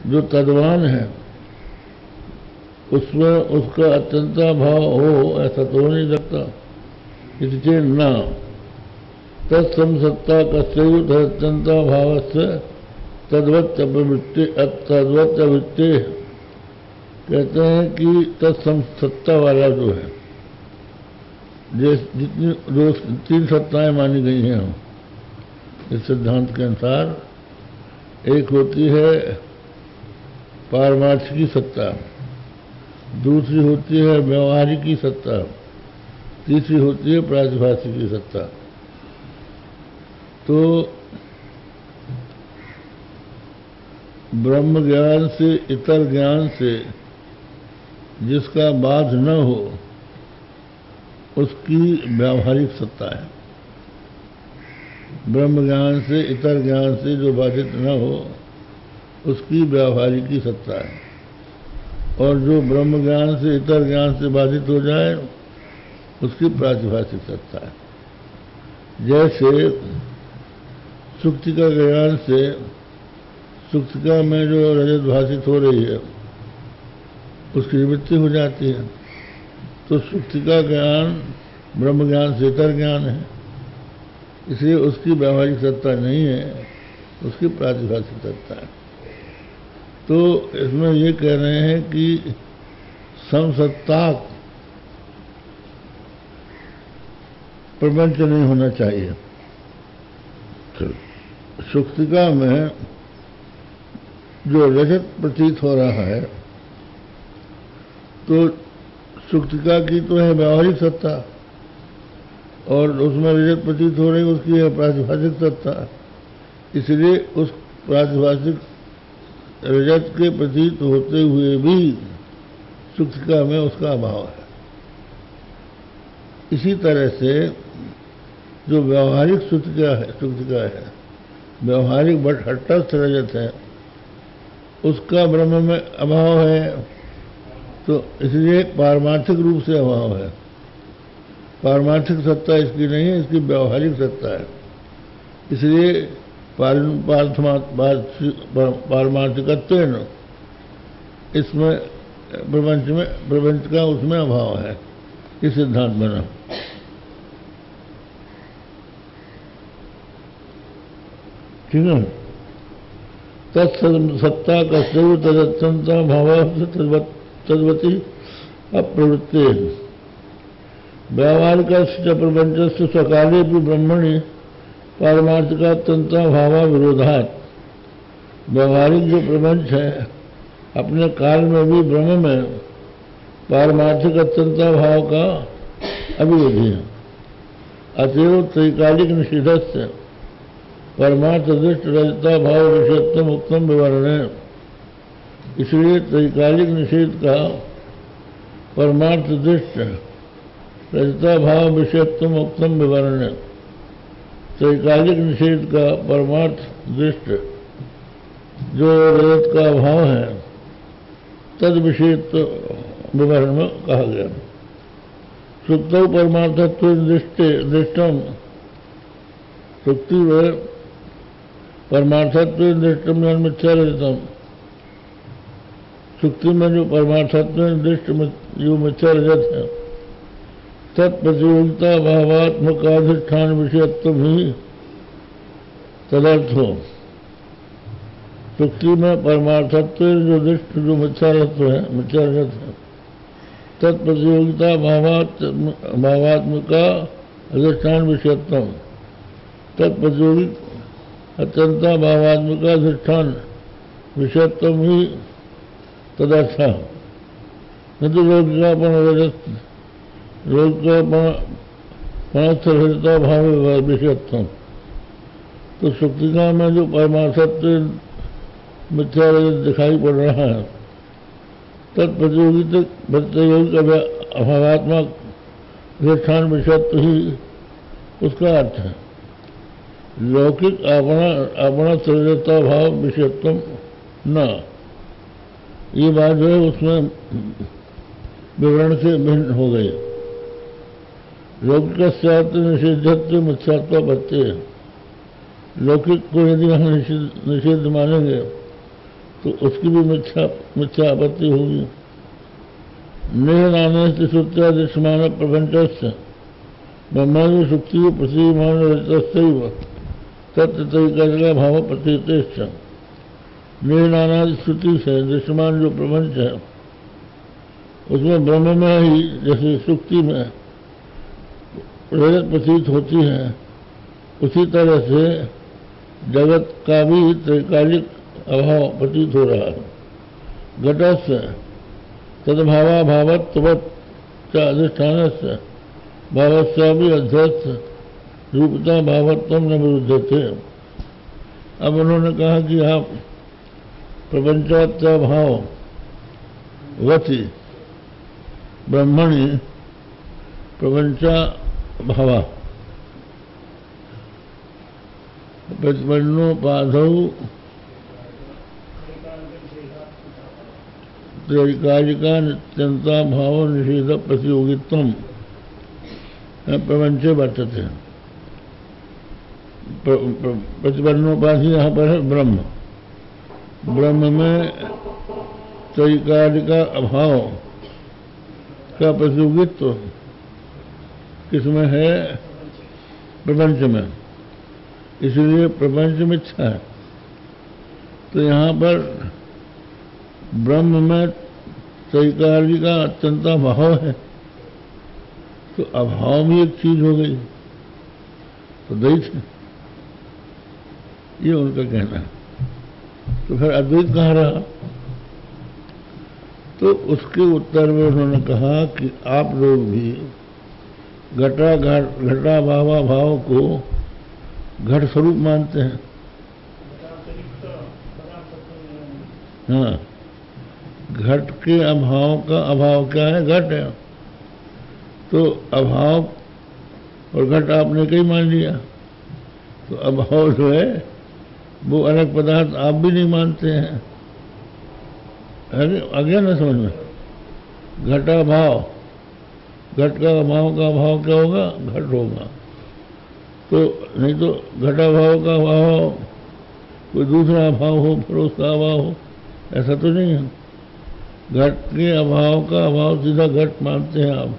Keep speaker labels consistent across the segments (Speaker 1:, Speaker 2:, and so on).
Speaker 1: जो तद्वान है उसमें उसका अत्यंता भाव हो ऐसा तो हो नहीं सकता। इसलिए न तत्समसत्ता कस्यैव अत्यंता भाव से तद्वत प्रवृत्ति कहते हैं कि तत्समसत्ता वाला जो है, जितनी जो 3 सत्ताएं मानी गई हैं इस सिद्धांत के अनुसार, एक होती है पारमार्थिकी सत्ता, दूसरी होती है व्यवहारिकी सत्ता, तीसरी होती है प्रातिभाषिकी सत्ता। तो ब्रह्म ज्ञान से इतर ज्ञान से जिसका बाध न हो उसकी व्यावहारिक सत्ता है। ब्रह्म ज्ञान से इतर ज्ञान से जो बाधित न हो उसकी व्यावहारिकी सत्ता है, और जो ब्रह्म ज्ञान से इतर ज्ञान से बाधित हो जाए उसकी प्रातिभाषिक सत्ता है। जैसे सुक्तिका ज्ञान से सुक्तिका में जो रजत भाषित हो रही है उसकी निवृत्ति हो जाती है, तो सुक्तिका ज्ञान ब्रह्म ज्ञान से इतर ज्ञान है, इसलिए उसकी व्यावहारिक सत्ता नहीं है, उसकी प्रातिभाषिक सत्ता है। तो इसमें ये कह रहे हैं कि समसत्ताक प्रपंच नहीं होना चाहिए। सुक्तिका में जो रजत प्रतीत हो रहा है तो सुक्तिका की तो है व्यावहारिक सत्ता, और उसमें रजत प्रतीत हो रही उसकी है प्रातिभाषिक सत्ता, इसलिए उस प्रातिभाषिक रजत के प्रतीत होते हुए भी सुक्तिका में उसका अभाव है। इसी तरह से जो व्यावहारिक सुक्तिका है, व्यावहारिक बट हट्टस्थ रजत है, उसका ब्रह्म में अभाव है, तो इसलिए पारमार्थिक रूप से अभाव है। पारमार्थिक सत्ता इसकी नहीं है, इसकी व्यावहारिक सत्ता है। इसलिए पारमार्थिकत्वेन इसमें प्रपंच का उसमें अभाव है, ये सिद्धांत बना। ठीक है। तत्सत्ता कस्यैव तदत्यंता भाव तद्वती अप्रवृत्ति व्यावहारिक प्रपंच से सकाले भी ब्रह्मणि पारमार्थिकात्यंता भावा विरोधात। व्यावहारिक जो प्रपंच है अपने काल में भी ब्रह्म में पारमार्थिक अत्यंता भाव का अविरोधी है। अतएव त्रैकालिक निषेधस्य परमार्थ दृष्ट रजता भाव विषयत्व उत्तम विवरण है। इसलिए त्रैकालिक निषेध का परमार्थ दृष्ट रजता भाव विषयत्व उत्तम विवरण है। त्रैकालिक निषेध का परमार्थ दृष्ट जो रजत का भाव है तद विषयत्व विवरण में कहा गया। सुक्तौ परमार्थत्व दृष्टम, सुक्ति में परमार्थत्व दृष्टम मिथ्यारहितम, सुक्ति में जो परमार्थत्व दृष्ट जो मिथ्यारहित है तत्प्रतियोगिता भावात्मकाधिष्ठान विषयत्व भी तदर्थ हो। सुक्ति में परमार्थत्व जो दृष्ट जो मिथ्यारहित है तत्प्रतियोगिता भावात्मका अधिष्ठान विषयत्व, तत्प्रतियोगिक अत्यंता भावात्मका अधिष्ठान विषयत्व ही तदर्थ। न तो लौकिका भाव विषयत्व, तो सुक्तिका में जो परमार्थत्व मिथ्यारहित दिखाई पड़ रहा है तत्प्रतियोगिक अभावात्मक अधिष्ठान विषयत्व ही उसका अर्थ है। लौकिक अपना सर्वता भाव विषयत्व न, ये बात जो है उसमें विवरण से भिन्न हो गई। लौकिक निषेधत्व मिथ्यात्व बच्चे, लौकिक को यदि हम निषेध मानेंगे तो उसकी भी मिथ्या आपत्ति होगी। निहनाने श्रुत्या दृश्यमान प्रपंच ब्रह्मादि सुक्ति प्रतिमान रजतस्यैव तत्तैकालिका भाव प्रतीतेश्च। निहनानादि श्रुति से दृश्यमान जो प्रपंच है उसमें ब्रह्म में ही जैसे सुक्ति में रजत प्रतीत होती है, उसी तरह से जगत का भी त्रैकालिक अभाव प्रतीत हो रहा है। घटस्य तद्भावाभावत्ववत् च अधिष्ठानस्य भावस्यापि अध्यस्त रूपता भावत्वं न विरुध्यते। अब उन्होंने कहा कि आप प्रपंचात्भाव वति ब्रह्मणि प्रपंचा भावा प्रतिपन्नोपाधौ त्रैकालिका नित्यंता भाव निषेध प्रतियोगित्वम प्रपंचे वर्तते। प्रतिपन्नोपाधि यहाँ पर है ब्रह्म। ब्रह्म में त्रैकालिका अभाव का प्रतियोगित्व किसमें है? प्रपंच में। इसलिए प्रपंच मिथ्या है। तो यहाँ पर ब्रह्म में त्रैकालिका अत्यंता भाव है, तो अभाव भी एक चीज हो गई, तो द्वैत है, ये उनका कहना है। तो फिर अद्वैत कहाँ रहा? तो उसके उत्तर में उन्होंने कहा कि आप लोग भी घटा भावा भाव को घट स्वरूप मानते हैं। हाँ, घट के अभाव का अभाव क्या है? घट है। तो अभाव और घट आपने कहीं मान लिया, तो अभाव जो है वो अलग पदार्थ आप भी नहीं मानते हैं। अरे आ गया ना समझ में? घटा भाव, घट का अभाव क्या होगा? घट होगा। तो नहीं तो घटा भाव का अभाव कोई दूसरा अभाव हो, फिर उसका अभाव हो, ऐसा तो नहीं है। घट के अभाव का अभाव सीधा घट मानते हैं आप।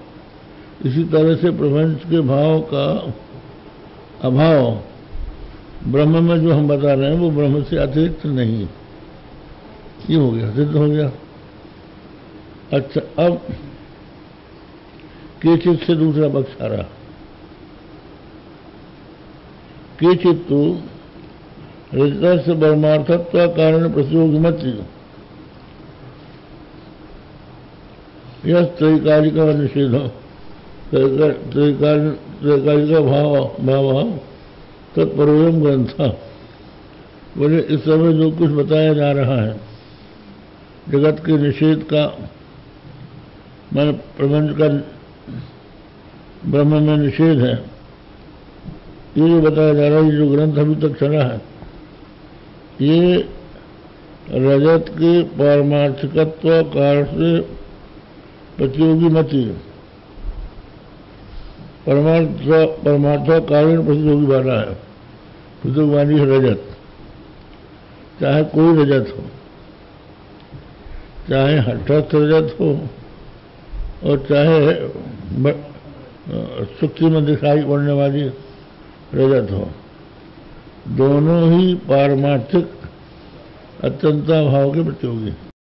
Speaker 1: इसी तरह से प्रपंच के भाव का अभाव ब्रह्म में जो हम बता रहे हैं वो ब्रह्म से अतिरिक्त नहीं। ये हो गया, सिद्ध हो गया। अच्छा, अब केचित से दूसरा पक्ष आ रहा। केचित तो रजत से परमार्थत्व कारण प्रतियोगिमति यह त्रैकालिका निषेध त्रैकालिका भाव तत्परोयम ग्रंथ। बोले इस समय जो कुछ बताया जा रहा है जगत के निषेध का, मान प्रपंच का ब्रह्म में निषेध है, ये जो बताया जा रहा है, ये जो ग्रंथ अभी तक चला है, ये रजत के पारमार्थिकत्व कारण से प्रतियोगी मति, परमार्थ कारण प्रतियोगी वाला है। प्रतियोगी वाली है रजत, चाहे कोई रजत हो, चाहे हठस्थ रजत हो और चाहे सुक्ति में दिखाई पड़ने वाली रजत हो, दोनों ही पारमार्थिक अत्यंता भाव के प्रतियोगी।